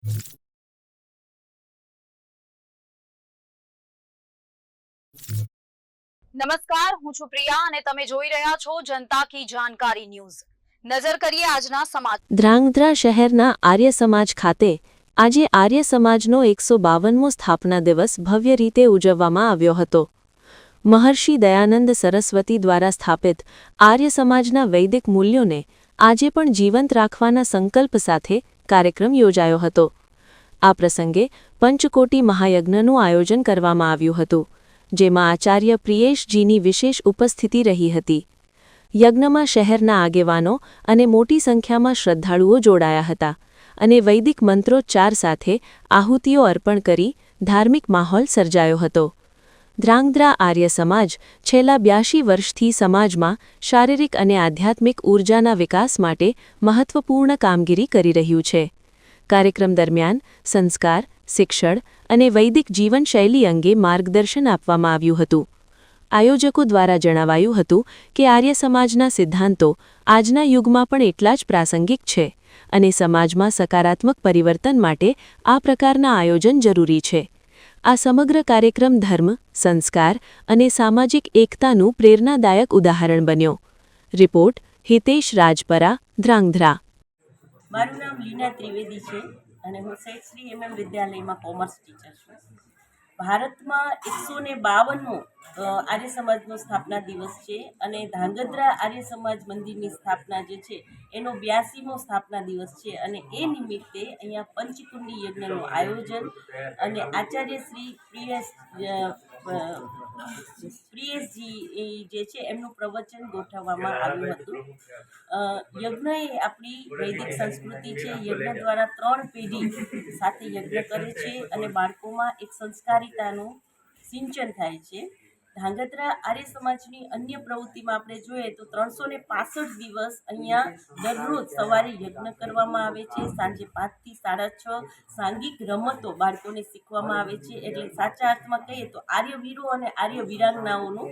નમસ્કાર, હું છું પ્રિયા અને તમે જોઈ રહ્યા છો જનતા કી જાણકારી ન્યૂઝ। નજર કરીએ આજના સમાચાર। ધ્રાંગધ્રા શહેરના આર્ય સમાજ ખાતે આજે આર્ય સમાજનો 152મો સ્થાપના દિવસ ભવ્ય રીતે ઉજવવામાં આવ્યો હતો। મહર્ષિ દયાનંદ સરસ્વતી દ્વારા સ્થાપિત આર્ય સમાજના વૈદિક મૂલ્યોને આજે પણ જીવંત રાખવાના સંકલ્પ સાથે કાર્યક્રમ યોજાયો હતો। આ પ્રસંગે પંચકોટી મહાયજ્ઞનું આયોજન કરવામાં આવ્યું હતું, જેમાં આચાર્ય પ્રિયેશજીની વિશેષ ઉપસ્થિતિ રહી હતી। યજ્ઞમાં શહેરના આગેવાનો અને મોટી સંખ્યામાં શ્રદ્ધાળુઓ જોડાયા હતા અને વૈદિક મંત્રોચ્ચાર સાથે આહુતિઓ અર્પણ કરી ધાર્મિક માહોલ સર્જાયો હતો। ધ્રાંગધ્રા આર્ય સમાજ છેલ્લા 82 વર્ષથી સમાજમાં શારીરિક અને આધ્યાત્મિક ઊર્જાના વિકાસ માટે મહત્વપૂર્ણ કામગીરી કરી રહ્યું છે। કાર્યક્રમ દરમિયાન સંસ્કાર, શિક્ષણ અને વૈદિક જીવનશૈલી અંગે માર્ગદર્શન આપવામાં આવ્યું હતું। આયોજકો દ્વારા જણાવાયું હતું કે આર્ય સમાજના સિદ્ધાંતો આજના યુગમાં પણ એટલા જ પ્રાસંગિક છે અને સમાજમાં સકારાત્મક પરિવર્તન માટે આ પ્રકારના આયોજન જરૂરી છે। આ સમગ્ર કાર્યક્રમ ધર્મ, સંસ્કાર અને સામાજિક એકતાનું પ્રેરણાદાયક ઉદાહરણ બન્યો। રિપોર્ટ હિતેશ રાજપરા, ધ્રાંગધ્રા। મારું નામ લીના ત્રિવેદી છે અને હું શ્રી MM વિદ્યાલયમાં કોમર્સ ટીચર છું। ભારતમાં 152મો આર્ય સમાજનો સ્થાપના દિવસ છે અને ધ્રાંગધ્રા આર્ય સમાજ મંદિરની સ્થાપના જે છે એનો 82મો સ્થાપના દિવસ છે અને એ નિમિત્તે અહીંયા પંચકુંડી યજ્ઞનું આયોજન અને આચાર્ય શ્રી પ્રિયેશજી જે છે એમનું પ્રવચન ગોઠવવામાં આવ્યું હતું। યજ્ઞ એ આપણી વૈદિક સંસ્કૃતિ છે। યજ્ઞ દ્વારા 3 પેઢી સાથે યજ્ઞ કરે છે અને બાળકોમાં એક સંસ્કારિતાનું સિંચન થાય છે। ધ્રાંગધ્રા આર્ય સમાજની અન્ય પ્રવૃત્તિમાં આપણે જોઈએ તો 365 દિવસ અહીંયા દરરોજ સવારે યજ્ઞ કરવામાં આવે છે, સાંજે 5 થી 6:30 સાંઘિક રમતો બાળકોને શીખવામાં આવે છે। એટલે સાચા અર્થમાં કહીએ તો આર્યવીરો અને આર્ય વીરાંગનાઓનું